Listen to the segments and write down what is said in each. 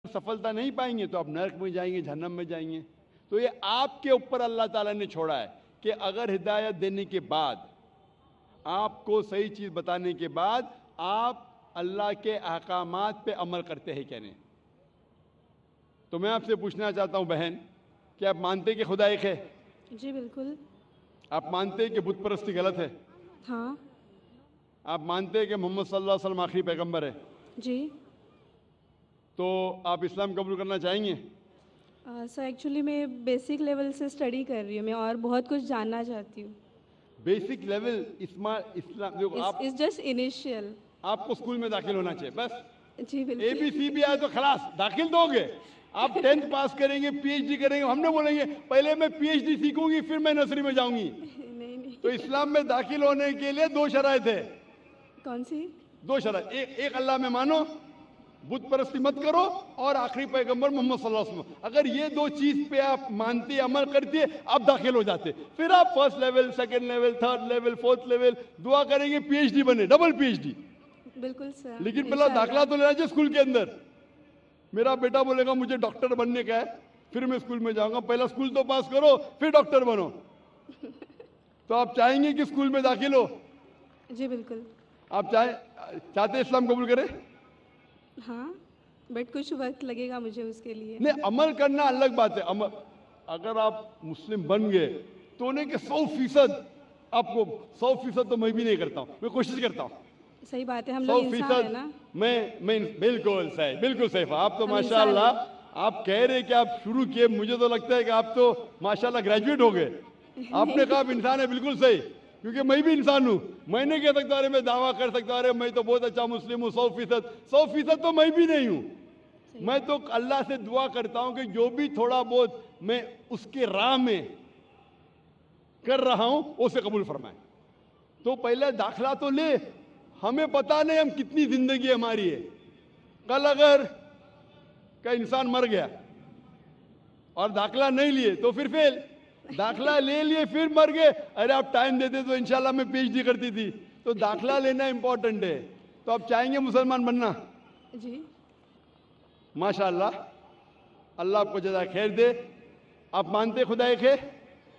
सफलता नहीं पाएंगे तो आप नरक में जाएंगे, जहन्नम में जाएंगे। तो ये आपके ऊपर अल्लाह ताला ने छोड़ा है कि अगर हिदायत देने के बाद, आपको सही चीज़ बताने के बाद आप अल्लाह के अहकामात पे अमल करते हैं क्या नहीं। तो मैं आपसे पूछना चाहता हूँ बहन, कि आप मानते हैं कि खुदा एक है? जी बिल्कुल। आप मानते हैं कि बुत परस्ती गलत है? हाँ। आप मानते हैं कि मोहम्मद सल्लल्लाहु अलैहि वसल्लम आखिरी पैगंबर है? जी। तो आप इस्लाम कबूल करना चाहेंगे? सर एक्चुअली मैं बेसिक लेवल से स्टडी कर रही हूँ, मैं और बहुत कुछ जानना चाहती हूँ। बेसिक लेवल इस्लाम देखो, आप इस जस्ट इनिशियल। आपको स्कूल में दाखिल होना चाहिए बस। जी बिल्कुल। ABC भी आए तो खलास दाखिल दोगे। आप 10th पास करेंगे, PhD करेंगे, हमने बोलेंगे पहले मैं PhD सीखूंगी फिर मैं नर्सरी में जाऊंगी। नहीं नहीं। तो इस्लाम में दाखिल होने के लिए 2 शराइत है। कौन सी? 2 शराइत, एक अल्लाह में मानो, बुत परस्ती मत करो, और आखिरी पैगंबर मोहम्मद सल्लल्लाहु अलैहि वसल्लम। अगर ये 2 चीज पे आप मानते, अमल करते, आप दाखिल हो जाते। फिर आप first level, second level, third level, fourth level दुआ करेंगे, PhD बने, डबल PhD। बिल्कुल सर। लेकिन पहला दाखिला तो लेना चाहिए स्कूल के अंदर। मेरा बेटा बोलेगा मुझे डॉक्टर बनने का है, फिर मैं स्कूल में जाऊंगा। पहला स्कूल तो पास करो फिर डॉक्टर बनो। तो आप चाहेंगे कि स्कूल में दाखिल हो? जी बिल्कुल। आप चाहते इस्लाम कबूल करें? हाँ, बट कुछ वक्त लगेगा मुझे उसके लिए। नहीं, अमल करना अलग बात है। अमल, अगर आप मुस्लिम बन गए तो नहीं कि 100% आपको 100% तो मैं भी नहीं करता हूँ, मैं कोशिश करता हूँ। सही बात है, हम लोग इंसान है ना। मैं बिल्कुल सही, बिल्कुल सही। आप तो हम माशाल्लाह, इंसान आप कह रहे कि आप शुरू किए, मुझे तो लगता है कि आप तो माशाल्लाह ग्रेजुएट हो गए। आपने कहा आप इंसान है, बिल्कुल सही, क्योंकि मैं भी इंसान हूँ। मैं नहीं कह सकता अरे मैं दावा कर सकता अरे मैं तो बहुत अच्छा मुस्लिम हूँ 100% तो मैं भी नहीं हूँ। मैं तो अल्लाह से दुआ करता हूँ कि जो भी थोड़ा बहुत मैं उसके राह में कर रहा हूँ उसे कबूल फरमाए। तो पहले दाखला तो ले, हमें पता नहीं हम कितनी जिंदगी हमारी है। कल अगर का इंसान मर गया और दाखला नहीं लिए तो फिर फेल, दाखला ले लिए फिर मर गए, अरे आप टाइम देते तो इंशाल्लाह मैं PhD करती थी। तो दाखला लेना इंपॉर्टेंट है। तो आप चाहेंगे मुसलमान बनना? जी। माशाल्लाह, अल्लाह आपको जज़ा खैर दे। आप मानते खुदा एक है?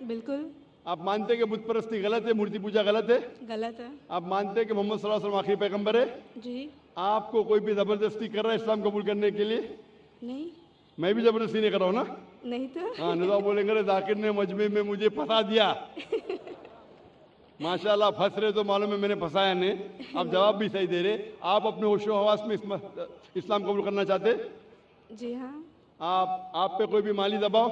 बिल्कुल। आप मानते कि बुत परस्ती गलत है, मूर्ति पूजा गलत है? गलत है। आप मानते कि मोहम्मद सल्लल्लाहु अलैहि वसल्लम आखिरी पैगंबर है? जी। आपको कोई भी जबरदस्ती कर रहा है इस्लाम कबूल करने के लिए? नहीं। मैं भी जबरदस्ती नहीं कर रहा हूं ना। नहीं तो। हाँ, नहीं तो आप बोलेंगे अरे जाकिर ने मजमे में मुझे फंसा दिया। माशाल्लाह, फंस रहे तो मालूम है मैंने फंसाया नहीं। आप जवाब भी सही दे रहे। आप अपने होशो हवास में इस्लाम कबूल करना चाहते? जी हाँ। आप पे कोई भी माली दबाव?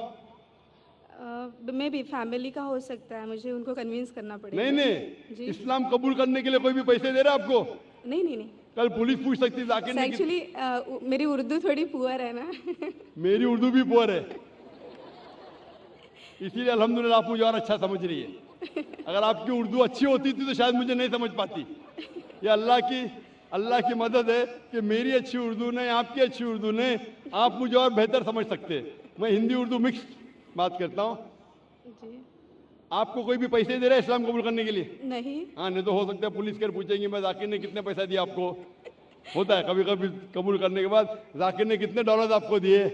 मे भी फैमिली का हो सकता है, मुझे उनको कन्विंस करना पड़ेगा। नहीं नहीं, जी। इस्लाम कबूल करने के लिए कोई भी पैसे दे रहा है आपको? नहीं नहीं नहीं। कल पुलिस पूछ सकती है जाकिर ने एक्चुअली मेरी उर्दू थोड़ी पुअर है ना। मेरी उर्दू भी पुअर है, इसीलिए अल्हम्दुलिल्लाह आप मुझे और अच्छा समझ रही है। अगर आपकी उर्दू अच्छी होती थी तो शायद मुझे नहीं समझ पाती। ये अल्लाह की मदद है कि मेरी अच्छी उर्दू नहीं, आपकी अच्छी उर्दू नहीं, आप मुझे और बेहतर समझ सकते हैं। मैं हिंदी उर्दू मिक्स बात करता हूँ। जी। आपको कोई भी पैसे दे रहा है इस्लाम कबूल करने के लिए? नहीं। हाँ, नहीं तो हो सकता है पुलिस कर पूछेंगे मैं जाकिर ने कितने पैसा दिया आपको। होता है कभी कभी कबूल करने के बाद, जाकिर ने कितने डॉलर आपको दिए।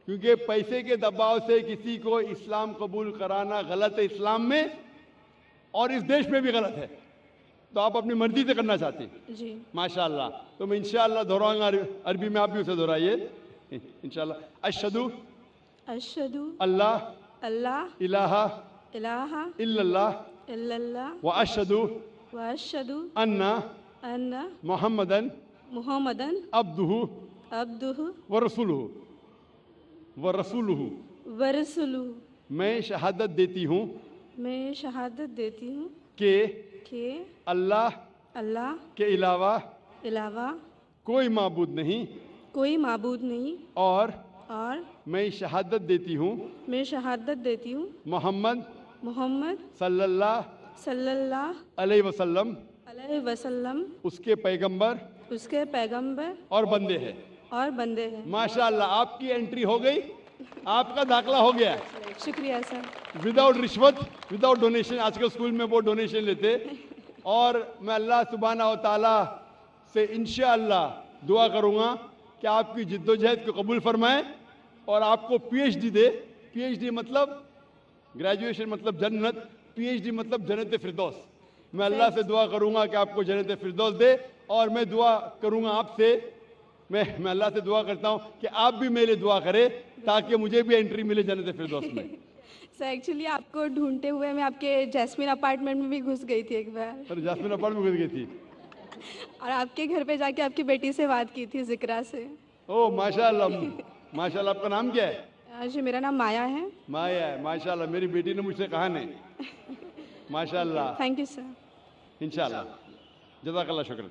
क्योंकि पैसे के दबाव से किसी को इस्लाम कबूल कराना गलत है इस्लाम में, और इस देश में भी गलत है। तो आप अपनी मर्जी से करना चाहते हैं। जी। माशाल्लाह। तो मैं इंशाल्लाह दोहराऊंगा, अरबी में आप भी उसे दोहराइए इंशाल्लाह। अशहदु अशहदु अल्लाह अल्लाह इलाहा इलाहा इल्लल्लाह इल्लल्लाह व अशहदु व अशहदु अन्ना अन्ना मोहम्मदन मुहम्मदन अब्दुहु अब्दुहु व रसूलुहु। व रसूलुहु। मैं शहादत देती हूँ मैं शहादत देती हूँ कि अल्लाह अल्लाह के अलावा अलावा कोई माबूद नहीं, कोई माबूद नहीं, और मैं शहादत देती हूँ मोहम्मद मोहम्मद सल्लल्लाहु अलैहि वसल्लम उसके पैगंबर और बंदे हैं। माशाल्लाह, आपकी एंट्री हो गई, आपका दाखला हो गया। शुक्रिया सर। विदाउट रिश्वत, विदाउट डोनेशन। आजकल स्कूल में वो डोनेशन लेते। और मैं अल्लाह सुब्हाना व तआला से इंशाअल्लाह दुआ करूँगा कि कि आपकी जिद्दोजहद को कबूल फरमाए और आपको पीएचडी दे। पीएचडी मतलब ग्रेजुएशन मतलब जन्नत, पीएचडी मतलब जन्नत फिरदौस। मैं अल्लाह से दुआ करूंगा कि आपको जन्नत फिरदौस दे, और मैं दुआ करूंगा आपसे, मैं अल्लाह से दुआ करता हूं कि आप भी मेरे लिए दुआ करें ताकि मुझे भी एंट्री मिले जन्नत फिरदौस में। सर एक्चुअली आपको ढूंढते हुए मैं आपके जैस्मिन अपार्टमेंट में भी घुस गई थी एक बार, सर जासमीन अपार्टमेंट में घुस गई थी। और आपके घर पे जाके आपकी बेटी से बात की थी, जिक्रा से। ओ माशाल्लाह, माशाल्लाह। आपका नाम क्या है? जी मेरा नाम माया है। माया है, माशाल्लाह। मेरी बेटी ने मुझसे कहा नहीं, माशाल्लाह। Thank you sir. इंशाल्लाह, जज़ाकल्लाह, शुक्र।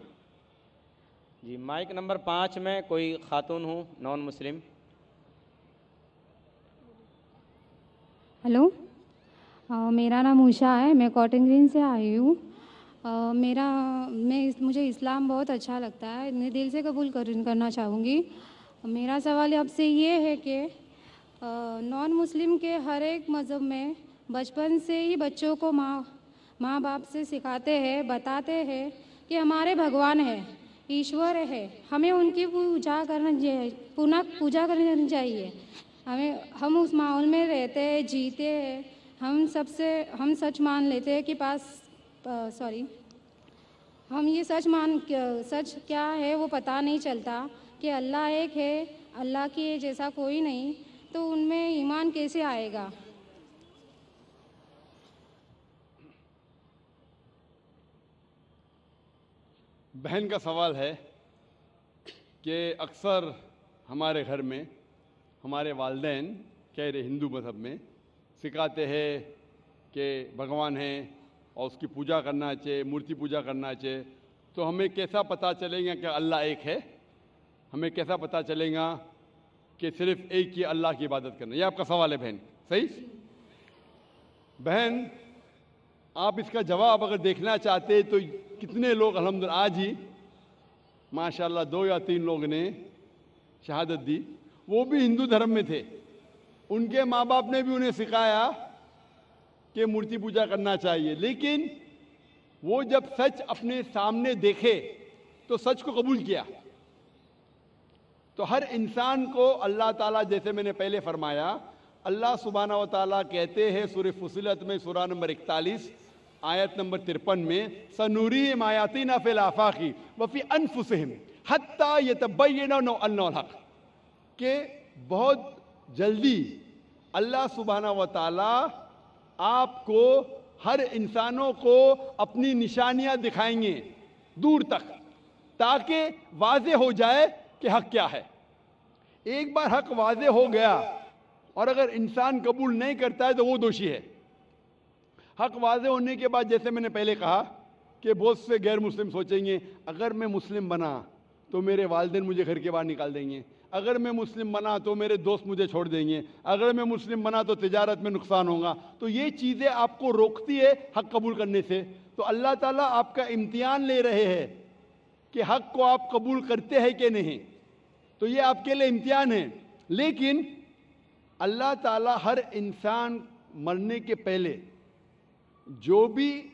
जी माइक नंबर 5 में कोई खातून हूँ नॉन मुस्लिम। हेलो, मेरा नाम उषा है, मैं कॉटन ग्रीन से आई हूँ। मुझे इस्लाम बहुत अच्छा लगता है, मैं दिल से कबूल करना चाहूँगी। मेरा सवाल आपसे ये है कि नॉन मुस्लिम के हर एक मज़हब में बचपन से ही बच्चों को माँ बाप से सिखाते हैं, बताते हैं कि हमारे भगवान है, ईश्वर है, हमें उनकी पूजा करनी चाहिए। हम उस माहौल में रहते हैं, जीते हैं। हम सच मान लेते हैं कि हम ये सच क्या है वो पता नहीं चलता कि अल्लाह एक है, अल्लाह के जैसा कोई नहीं, तो उनमें ईमान कैसे आएगा? बहन का सवाल है कि अक्सर हमारे घर में हमारे वालिदैन कह रहे हिंदू मज़हब में सिखाते हैं कि भगवान है और उसकी पूजा करना चाहिए, मूर्ति पूजा करना चाहिए। तो हमें कैसा पता चलेगा कि अल्लाह एक है? हमें कैसा पता चलेगा कि सिर्फ एक ही अल्लाह की इबादत करना? ये आपका सवाल है बहन, सही? बहन, आप इसका जवाब अगर देखना चाहते तो कितने लोग अल्हम्दुलिल्लाह आज ही माशाल्लाह 2 या 3 लोग ने शहादत दी, वो भी हिंदू धर्म में थे। उनके माँ बाप ने भी उन्हें सिखाया कि मूर्ति पूजा करना चाहिए, लेकिन वो जब सच अपने सामने देखे तो सच को कबूल किया। तो हर इंसान को अल्लाह ताला, जैसे मैंने पहले फरमाया, अल्लाह सुब्हानहू व तआला कहते हैं सूरह फुसिलत में सूरा नंबर 41 आयत नंबर 53 में, सनूरीहिम आयातिना फिल आफाकी व फी अनफुसिहिम हत्ता यतबय्यना अन्नहुल हक, के बहुत जल्दी अल्लाह सुब्हानहू व तआला आपको, हर इंसानों को अपनी निशानियां दिखाएंगे दूर तक, ताकि वाज़े हो जाए कि हक क्या है। एक बार हक वाज़े हो गया और अगर इंसान कबूल नहीं करता है तो वो दोषी है। हक वाज़े होने के बाद, जैसे मैंने पहले कहा कि बहुत से गैर मुस्लिम सोचेंगे अगर मैं मुस्लिम बना तो मेरे वालिदैन मुझे घर के बाहर निकाल देंगे, अगर मैं मुस्लिम बना तो मेरे दोस्त मुझे छोड़ देंगे, अगर मैं मुस्लिम बना तो तिजारत में नुकसान होगा। तो ये चीज़ें आपको रोकती है हक कबूल करने से। तो अल्लाह ताला आपका इम्तिहान ले रहे हैं कि हक को आप कबूल करते हैं कि नहीं। तो ये आपके लिए इम्तिहान है। लेकिन अल्लाह ताला हर इंसान मरने के पहले जो भी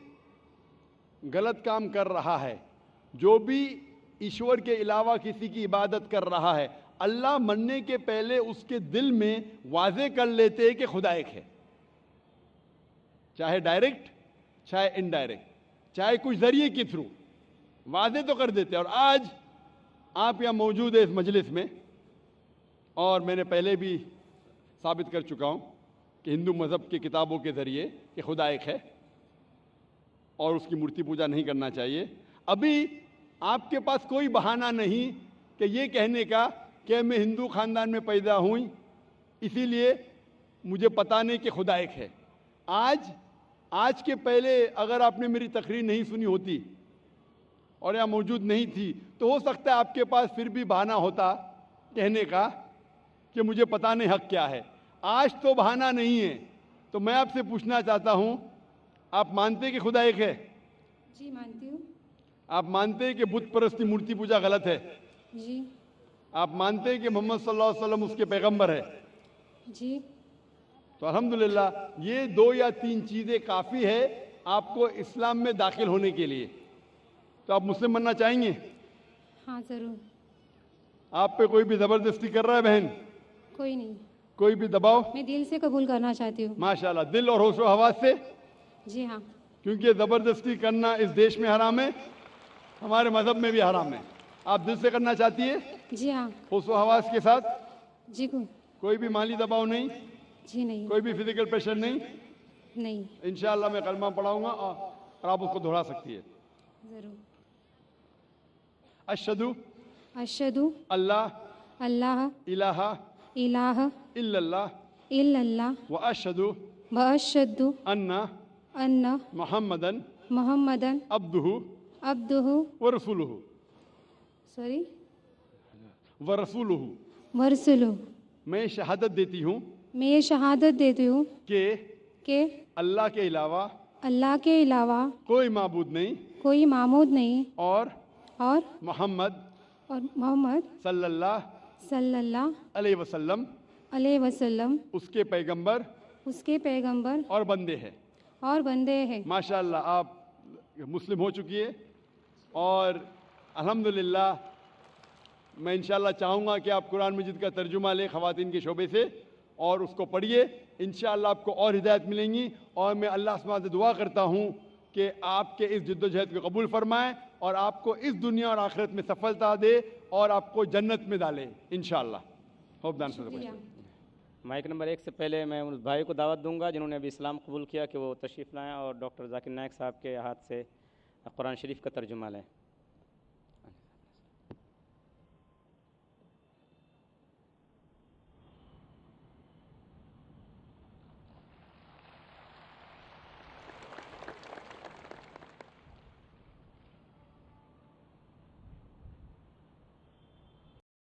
गलत काम कर रहा है, जो भी ईश्वर के अलावा किसी की इबादत कर रहा है, अल्लाह मरने के पहले उसके दिल में वाज़े कर लेते हैं कि खुदा एक है, चाहे डायरेक्ट चाहे इनडायरेक्ट, चाहे कुछ जरिए के थ्रू वाज़े तो कर देते हैं। और आज आप यहाँ मौजूद है इस मजलिस में, और मैंने पहले भी साबित कर चुका हूँ कि हिंदू मज़हब की किताबों के ज़रिए कि खुदा एक है और उसकी मूर्ति पूजा नहीं करना चाहिए। अभी आपके पास कोई बहाना नहीं कि ये कहने का कि मैं हिंदू ख़ानदान में पैदा हुई इसीलिए मुझे पता नहीं कि खुदा एक है। आज के पहले अगर आपने मेरी तकरीर नहीं सुनी होती और यहाँ मौजूद नहीं थी तो हो सकता है आपके पास फिर भी बहाना होता कहने का कि मुझे पता नहीं हक क्या है। आज तो बहाना नहीं है। तो मैं आपसे पूछना चाहता हूँ, आप मानते हैं कि खुदा एक है? जी मानती हूँ। आप मानते हैं कि बुत परस्ती मूर्ति पूजा गलत है? जी। आप मानते हैं कि मोहम्मद सल्लल्लाहु अलैहि वसल्लम उसके पैगंबर है? जी। तो अल्हम्दुलिल्लाह ये 2 या 3 चीज़ें काफ़ी है आपको इस्लाम में दाखिल होने के लिए। तो आप मुस्लिम बनना चाहेंगे? हाँ ज़रूर। आप पे कोई भी जबरदस्ती कर रहा है बहन? कोई नहीं, कोई भी दबाव? मैं दिल से कबूल करना चाहती हूँ। माशाल्लाह, दिल और होशो हवास से, जी हाँ। क्योंकि ये जबरदस्ती करना इस देश में हराम है, हमारे मजहब में भी हराम है। आप दिल से करना चाहती है, जी हाँ। होशो हवास के साथ? जी कोई भी माली दबाव नहीं, जी नहीं। कोई भी फिजिकल प्रेशर नहीं। नहीं। इंशाअल्लाह मैं कलमा पढ़ाऊंगा और आप उसको दोहरा सकती है। ज़रूर। अशहदु अशहदु अल्लाह अल्लाह इलाहा इलाहा इल्लल्लाह इल्लल्लाह व अशहदु व अशहदु अन्ना अन्ना मुहम्मदन मुहम्मदन अब्दुहु अब्दुहु व रसूलुहु सॉरी व रसूलुहु। वरसुलु। मैं शहादत देती हूँ मैं ये शहादत देती हूँ कि अल्लाह के अलावा के अलावा कोई माबूद नहीं कोई मामूद नहीं और मोहम्मद सल्लल्लाहु सल्लल्लाहु अलैहि वसल्लम उसके पैगंबर और बंदे हैं। माशाअल्लाह, आप मुस्लिम हो चुकी है और अल्हम्दुलिल्लाह मैं इंशाअल्लाह चाहूँगा कि आप कुरान मजीद का तर्जुमा लें ख़वातीन के शोबे से और उसको पढ़िए। इंशाअल्लाह आपको और हिदायत मिलेंगी और मैं अल्लाह सुब्हानहू से दुआ करता हूँ कि आपके इस जद्दोजहद को कबूल फरमाए और आपको इस दुनिया और आखिरत में सफलता दे और आपको जन्नत में डाले इंशाअल्लाह। Hope the answer the question. Mike number 1 से पहले मैं उस भाई को दावत दूंगा जिन्होंने अभी इस्लाम कबूल किया कि वो तशरीफ़ लाएँ और डॉक्टर जाकिर नायक साहब के हाथ से कुरान शरीफ का तर्जुमा लें।